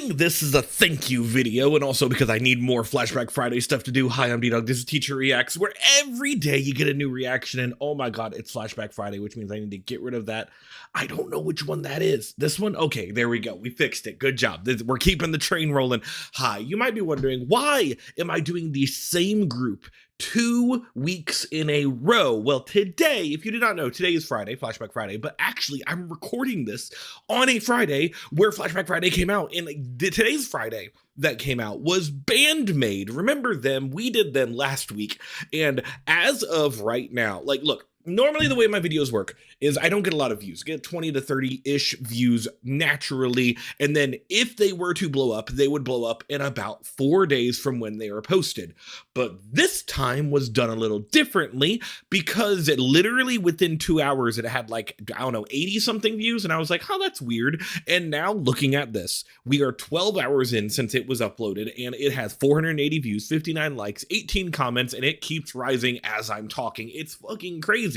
morning. This is a thank you video, and also because I need more Flashback Friday stuff to do. Hi, I'm Ddog. This is Teacher Reacts, where every day you get a new reaction, and oh my god, it's Flashback Friday, which means I need to get rid of that. I don't know which one that is. This one? Okay, there we go. We fixed it. Good job. We're keeping the train rolling. Hi, you might be wondering, why am I doing the same group 2 weeks in a row? Well, today, if you did not know, today is Friday, Flashback Friday, but actually I'm recording this on a Friday where Flashback Friday came out, and today's Friday that came out was BAND-MAID. Remember them? We did them last week, and as of right now, like, look, normally the way my videos work is I don't get a lot of views. I get 20 to 30-ish views naturally, and then if they were to blow up, they would blow up in about 4 days from when they were posted. But this time was done a little differently because it literally within 2 hours it had like, I don't know, 80 something views, and I was like, oh, that's weird. And now looking at this, we are 12 hours in since it was uploaded, and it has 480 views, 59 likes, 18 comments, and it keeps rising as I'm talking. It's fucking crazy.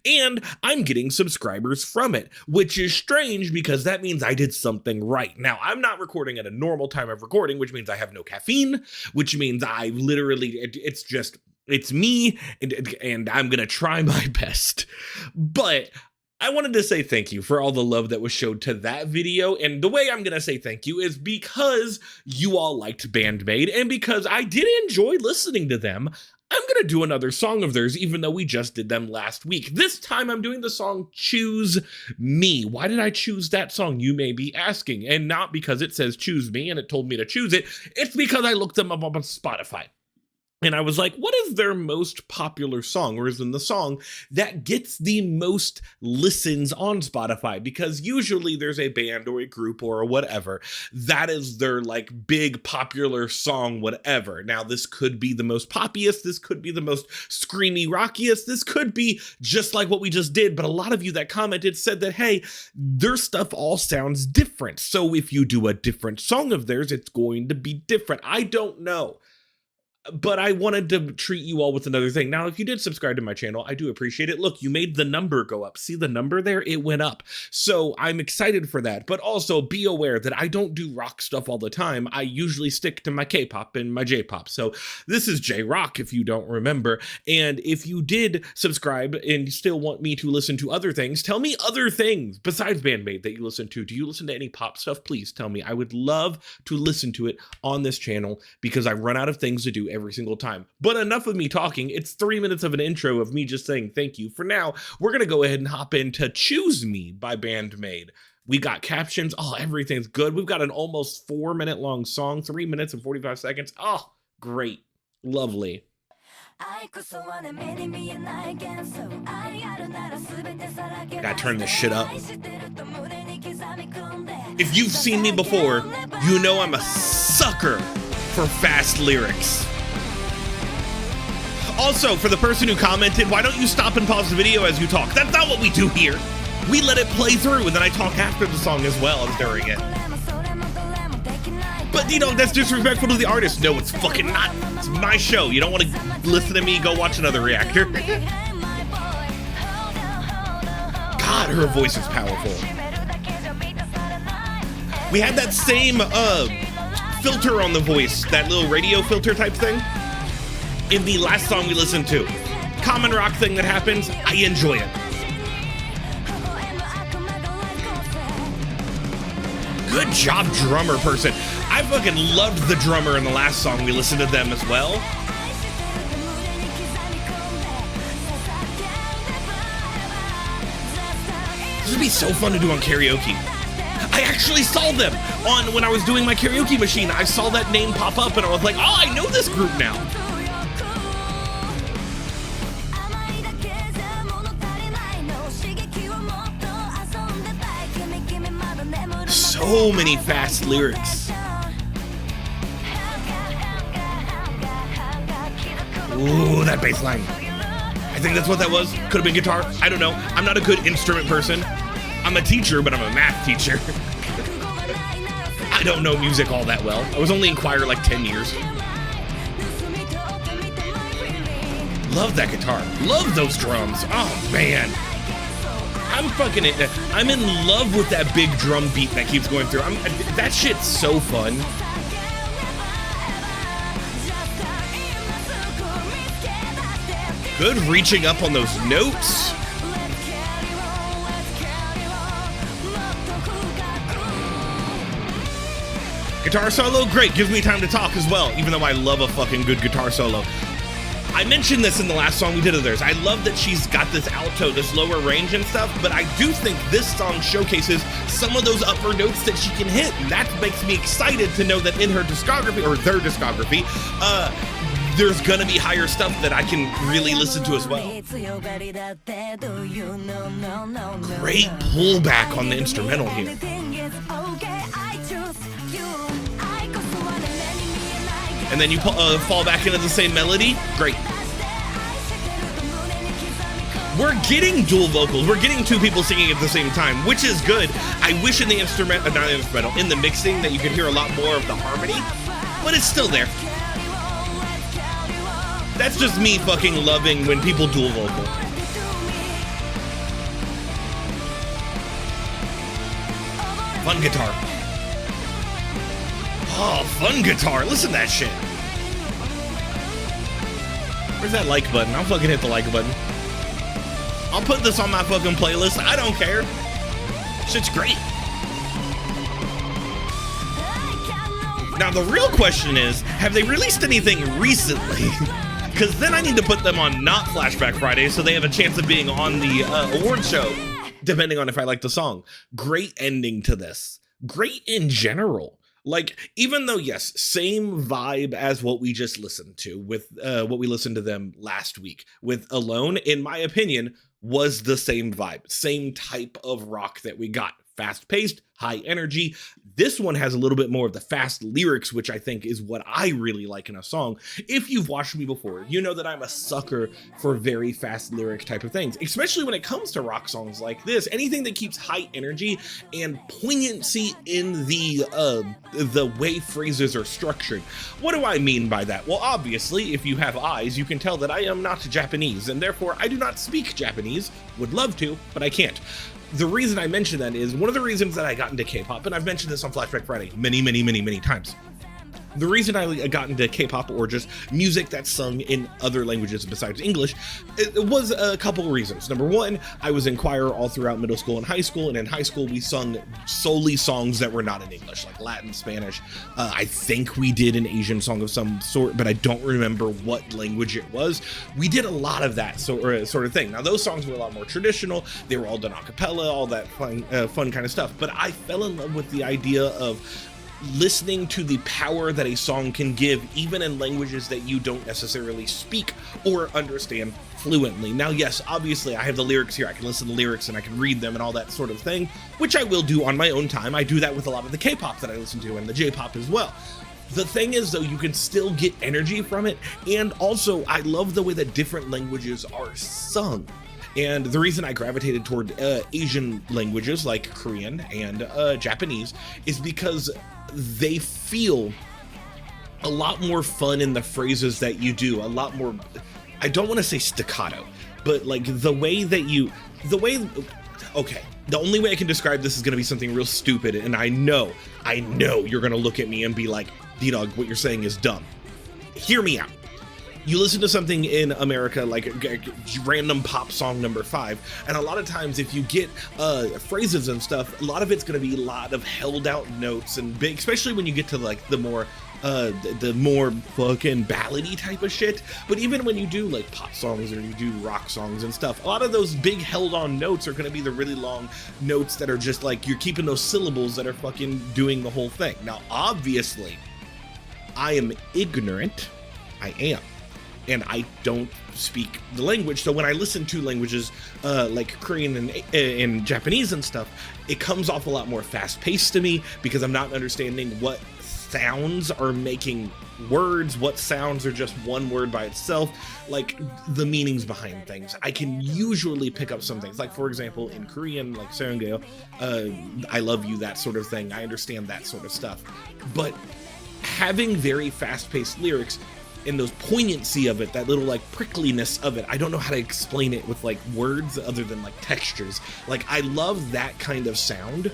And I'm getting subscribers from it, which is strange because that means I did something right. Now, I'm not recording at a normal time of recording, which means I have no caffeine, which means I literally, it's me, and I'm gonna try my best. But I wanted to say thank you for all the love that was showed to that video, and the way I'm gonna say thank you is because you all liked BAND-MAID, and because I did enjoy listening to them. I'm gonna do another song of theirs, even though we just did them last week. This time I'm doing the song Choose Me. Why did I choose that song, you may be asking? And not because it says choose me and it told me to choose it. It's because I looked them up on Spotify. And I was like, what is their most popular song, or is in the song that gets the most listens on Spotify? Because usually there's a band or a group or whatever that is their like big popular song, whatever. Now, this could be the most poppiest, this could be the most screamy rockiest, this could be just like what we just did, but a lot of you that commented said that, hey, their stuff all sounds different. So if you do a different song of theirs, it's going to be different. I don't know. But I wanted to treat you all with another thing. Now, if you did subscribe to my channel, I do appreciate it. Look, you made the number go up. See the number there? It went up. So I'm excited for that. But also be aware that I don't do rock stuff all the time. I usually stick to my K-pop and my J-pop. So this is J-Rock, if you don't remember. And if you did subscribe and still want me to listen to other things, tell me other things besides BAND-MAID that you listen to. Do you listen to any pop stuff? Please tell me. I would love to listen to it on this channel because I run out of things to do every single time. But enough of me talking. It's 3 minutes of an intro of me just saying thank you. For now, we're gonna go ahead and hop into Choose Me by BAND-MAID. We got captions. Oh, everything's good. We've got an almost 4-minute long song, 3 minutes and 45 seconds. Oh, great. Lovely. Gotta turn this shit up. If you've seen me before, you know I'm a sucker for fast lyrics. Also, for the person who commented, why don't you stop and pause the video as you talk? That's not what we do here. We let it play through, and then I talk after the song as well as during it. But, you know, that's disrespectful to the artist. No, it's fucking not. It's my show. You don't want to listen to me, go watch another reactor. God, her voice is powerful. We had that same, filter on the voice, that little radio filter type thing, in the last song we listened to. Common rock thing that happens, I enjoy it. Good job, drummer person. I fucking loved the drummer in the last song we listened to them as well. This would be so fun to do on karaoke. I actually saw them on when I was doing my karaoke machine. I saw that name pop up and I was like, oh, I know this group now. So many fast lyrics. Ooh, that bass line. I think that's what that was. Could have been guitar. I don't know. I'm not a good instrument person. I'm a teacher, but I'm a math teacher. I don't know music all that well. I was only in choir like 10 years. Love that guitar. Love those drums. Oh, man. I'm in love with that big drum beat that keeps going through. That shit's so fun. Good reaching up on those notes. Guitar solo, great, gives me time to talk as well, even though I love a fucking good guitar solo. I mentioned this in the last song we did of theirs. I love that she's got this alto, this lower range and stuff, but I do think this song showcases some of those upper notes that she can hit, and that makes me excited to know that in her discography, or their discography, there's gonna be higher stuff that I can really listen to as well. Great pullback on the instrumental here. And then you fall back into the same melody. Great. We're getting dual vocals. We're getting two people singing at the same time, which is good. I wish in the in the mixing that you could hear a lot more of the harmony, but it's still there. That's just me fucking loving when people dual vocal. Fun guitar. Oh, fun guitar. Listen to that shit. Where's that like button? I'll fucking hit the like button. I'll put this on my fucking playlist. I don't care. Shit's great. Now, the real question is, have they released anything recently? Because then I need to put them on not Flashback Friday so they have a chance of being on the award show, depending on if I like the song. Great ending to this. Great in general. Like, even though, yes, same vibe as what we just listened to with what we listened to them last week with Alone, in my opinion, was the same vibe, same type of rock that we got. Fast-paced, high energy. This one has a little bit more of the fast lyrics, which I think is what I really like in a song. If you've watched me before, you know that I'm a sucker for very fast lyric type of things, especially when it comes to rock songs like this. Anything that keeps high energy and poignancy in the way phrases are structured. What do I mean by that? Well, obviously, if you have eyes, you can tell that I am not Japanese, and therefore I do not speak Japanese. Would love to, but I can't. The reason I mention that is one of the reasons that I got into K-pop, and I've mentioned this on Flashback Friday many times. The reason I got into K-pop, or just music that's sung in other languages besides English, it was a couple reasons. Number one, I was in choir all throughout middle school and high school, and in high school we sung solely songs that were not in English, like Latin, Spanish. I think we did an Asian song of some sort, but I don't remember what language it was. We did a lot of that sort of thing. Now, those songs were a lot more traditional. They were all done a cappella, all that fun kind of stuff. But I fell in love with the idea of listening to the power that a song can give, even in languages that you don't necessarily speak or understand fluently. Now, yes, obviously I have the lyrics here. I can listen to the lyrics and I can read them and all that sort of thing, which I will do on my own time. I do that with a lot of the K-pop that I listen to and the J-pop as well. The thing is, though, you can still get energy from it, and also I love the way that different languages are sung. And the reason I gravitated toward Asian languages like Korean and Japanese is because they feel a lot more fun in the phrases that you do, a lot more, I don't want to say staccato, but like the way, okay, the only way I can describe this is going to be something real stupid, and I know you're going to look at me and be like, Ddog, what you're saying is dumb. Hear me out. You listen to something in America like a random pop song number 5, and a lot of times if you get phrases and stuff, a lot of it's going to be a lot of held out notes, and big, especially when you get to like the more fucking ballady type of shit. But even when you do like pop songs or you do rock songs and stuff, a lot of those big held on notes are going to be the really long notes that are just like you're keeping those syllables that are fucking doing the whole thing. Now, obviously, I am ignorant. I am. And I don't speak the language, so when I listen to languages like Korean and Japanese and stuff, it comes off a lot more fast-paced to me because I'm not understanding what sounds are making words, what sounds are just one word by itself, like the meanings behind things. I can usually pick up some things, like for example in Korean, like Seonggeo, I love you, that sort of thing. I understand that sort of stuff, but having very fast-paced lyrics and those poignancy of it, that little like prickliness of it. I don't know how to explain it with like words other than like textures. Like I love that kind of sound,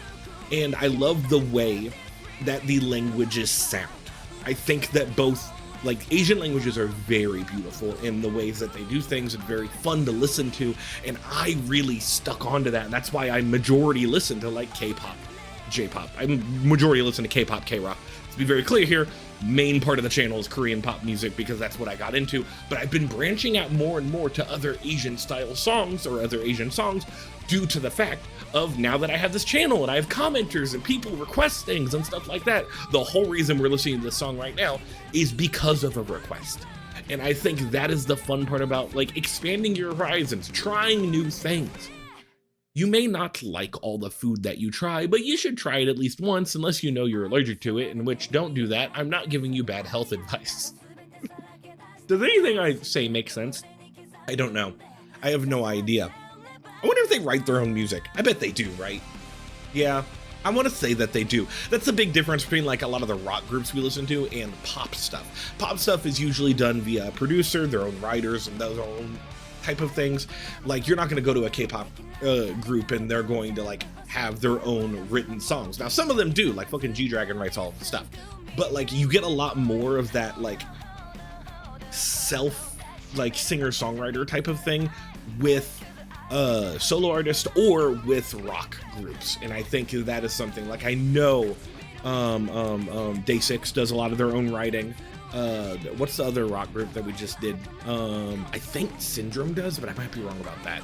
and I love the way that the languages sound. I think that both like Asian languages are very beautiful in the ways that they do things and very fun to listen to, and I really stuck onto that, and that's why I majority listen to like K-pop, J-pop. I majority listen to K-pop, K-rock. To be very clear here, main part of the channel is Korean pop music because that's what I got into, but I've been branching out more and more to other Asian style songs or other Asian songs due to the fact of now that I have this channel and I have commenters and people request things and stuff like that. The whole reason we're listening to this song right now is because of a request. And I think that is the fun part about like expanding your horizons, trying new things. You may not like all the food that you try, but you should try it at least once unless you know you're allergic to it, in which don't do that. I'm not giving you bad health advice. Does anything I say make sense? I don't know. I have no idea. I wonder if they write their own music. I bet they do, right? Yeah, I want to say that they do. That's the big difference between like a lot of the rock groups we listen to and pop stuff. Pop stuff is usually done via a producer, their own writers, and their own type of things. Like you're not going to go to a K-pop group and they're going to like have their own written songs. Now some of them do, like fucking G-Dragon writes all of the stuff, but like you get a lot more of that like self like singer-songwriter type of thing with solo artist or with rock groups, and I think that is something like I know Day 6 does a lot of their own writing. What's the other rock group that we just did? I think Syndrome does, but I might be wrong about that.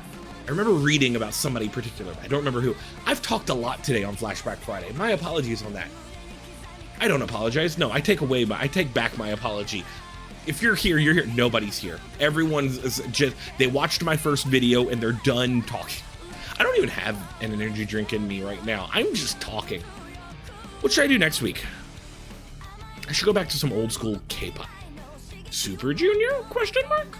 I remember reading about somebody particular, but I don't remember who. I've talked a lot today on Flashback Friday. My apologies on that. I don't apologize. No, I take back my apology. If you're here, you're here. Nobody's here. Everyone's just, they watched my first video and they're done talking. I don't even have an energy drink in me right now. I'm just talking. What should I do next week? I should go back to some old school K-pop. Super Junior? Question mark?